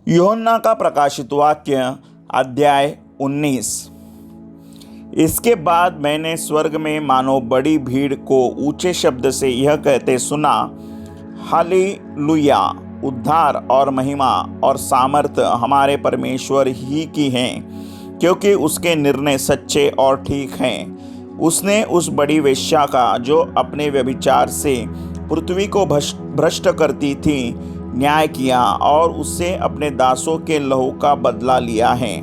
यूहन्ना का प्रकाशित वाक्य अध्याय 19। इसके बाद मैंने स्वर्ग में मानो बड़ी भीड़ को ऊंचे शब्द से यह कहते सुना, हालेलुया, उद्धार और महिमा और सामर्थ हमारे परमेश्वर ही की हैं, क्योंकि उसके निर्णय सच्चे और ठीक हैं। उसने उस बड़ी वेश्या का, जो अपने व्यभिचार से पृथ्वी को भ्रष्ट करती थी, न्याय किया और उससे अपने दासों के लहू का बदला लिया है।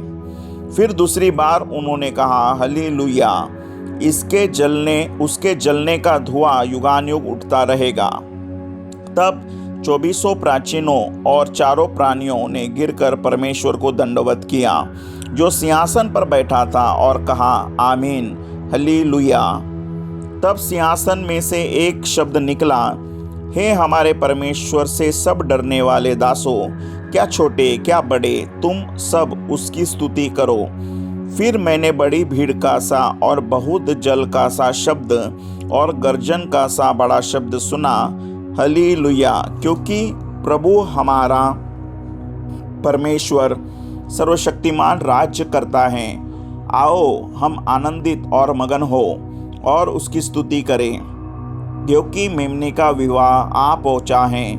फिर दूसरी बार उन्होंने कहा, हालेलुया, उसके जलने का धुआं युगानुयुग उठता रहेगा। तब 24 प्राचीनों और चारों प्राणियों ने गिरकर परमेश्वर को दंडवत किया, जो सिंहासन पर बैठा था, और कहा, आमीन, हालेलुया। तब सिंहासन में से एक शब्द निकला, हे हमारे परमेश्वर से सब डरने वाले दासों, क्या छोटे क्या बड़े, तुम सब उसकी स्तुति करो। फिर मैंने बड़ी भीड़ का सा और बहुत जल का सा शब्द और गर्जन का सा बड़ा शब्द सुना, हालेलुया, क्योंकि प्रभु हमारा परमेश्वर सर्वशक्तिमान राज्य करता है। आओ हम आनंदित और मगन हो और उसकी स्तुति करें, क्योंकि मेमने का विवाह आ पहुंचा है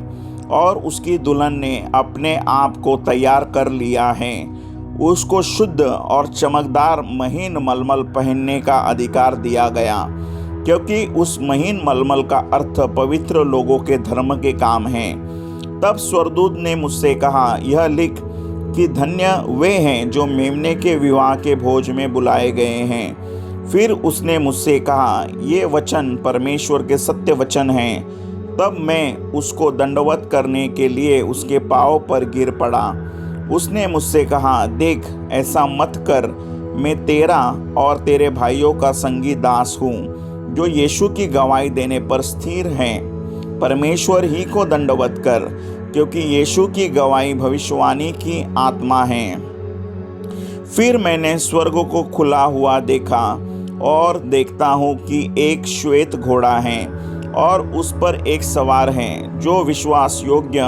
और उसकी दुल्हन ने अपने आप को तैयार कर लिया है। उसको शुद्ध और चमकदार महीन मलमल पहनने का अधिकार दिया गया, क्योंकि उस महीन मलमल का अर्थ पवित्र लोगों के धर्म के काम है। तब स्वर्गदूत ने मुझसे कहा, यह लिख कि धन्य वे हैं जो मेमने के विवाह के भोज में बुलाए गए हैं। फिर उसने मुझसे कहा, ये वचन परमेश्वर के सत्य वचन हैं। तब मैं उसको दंडवत करने के लिए उसके पाँव पर गिर पड़ा। उसने मुझसे कहा, देख, ऐसा मत कर, मैं तेरा और तेरे भाइयों का संगी दास हूँ, जो यीशु की गवाही देने पर स्थिर हैं। परमेश्वर ही को दंडवत कर, क्योंकि यीशु की गवाही भविष्यवाणी की आत्मा है। फिर मैंने स्वर्ग को खुला हुआ देखा, और देखता हूँ कि एक श्वेत घोड़ा है, और उस पर एक सवार है, जो विश्वास योग्य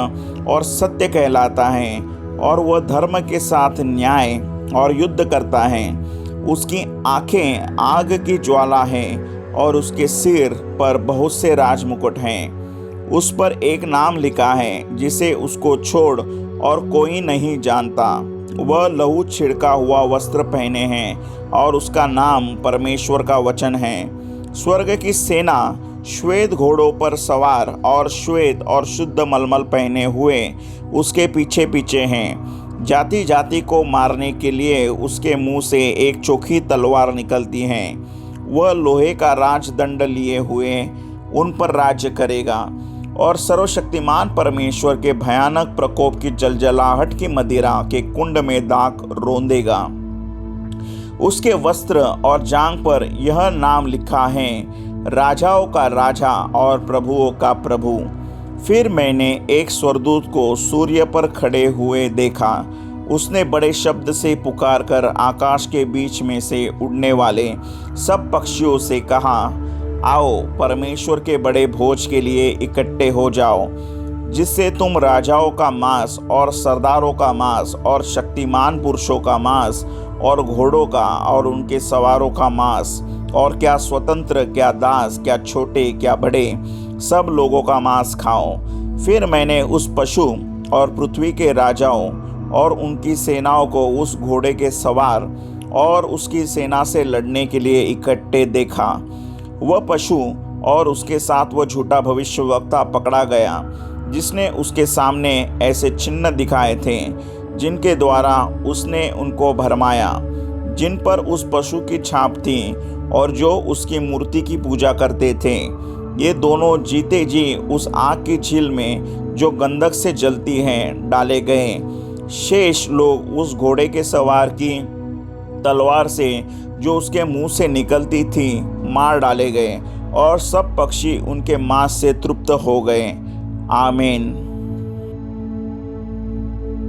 और सत्य कहलाता है, और वह धर्म के साथ न्याय और युद्ध करता है। उसकी आंखें आग की ज्वाला हैं, और उसके सिर पर बहुत से राजमुकुट हैं। उस पर एक नाम लिखा है, जिसे उसको छोड़ और कोई नहीं जानता। वह लहू छिड़का हुआ वस्त्र पहने हैं, और उसका नाम परमेश्वर का वचन है। स्वर्ग की सेना श्वेत घोड़ों पर सवार और श्वेत और शुद्ध मलमल पहने हुए उसके पीछे पीछे हैं। जाति जाति को मारने के लिए उसके मुंह से एक चोखी तलवार निकलती है। वह लोहे का राजदंड लिए हुए उन पर राज्य करेगा, और सर्वशक्तिमान परमेश्वर के भयानक प्रकोप की जलजलाहट की मदिरा के कुंड में दाख रौंदेगा। उसके वस्त्र और जांघ पर यह नाम लिखा है, राजाओं का राजा और प्रभुओं का प्रभु। फिर मैंने एक स्वर्गदूत को सूर्य पर खड़े हुए देखा। उसने बड़े शब्द से पुकार कर आकाश के बीच में से उड़ने वाले सब पक्षियों से कहा, आओ परमेश्वर के बड़े भोज के लिए इकट्ठे हो जाओ, जिससे तुम राजाओं का मांस और सरदारों का मांस और शक्तिमान पुरुषों का मांस और घोड़ों का और उनके सवारों का मांस, और क्या स्वतंत्र क्या दास क्या छोटे क्या बड़े, सब लोगों का मांस खाओ। फिर मैंने उस पशु और पृथ्वी के राजाओं और उनकी सेनाओं को उस घोड़े के सवार और उसकी सेना से लड़ने के लिए इकट्ठे देखा। वह पशु और उसके साथ वह झूठा भविष्यवक्ता पकड़ा गया, जिसने उसके सामने ऐसे चिन्ह दिखाए थे, जिनके द्वारा उसने उनको भरमाया, जिन पर उस पशु की छाप थी, और जो उसकी मूर्ति की पूजा करते थे। ये दोनों जीते जी उस आग की झील में, जो गंधक से जलती है, डाले गए। शेष लोग उस घोड़े के सवार की तलवार से, जो उसके मुंह से निकलती थी, मार डाले गए, और सब पक्षी उनके मांस से तृप्त हो गए। आमीन।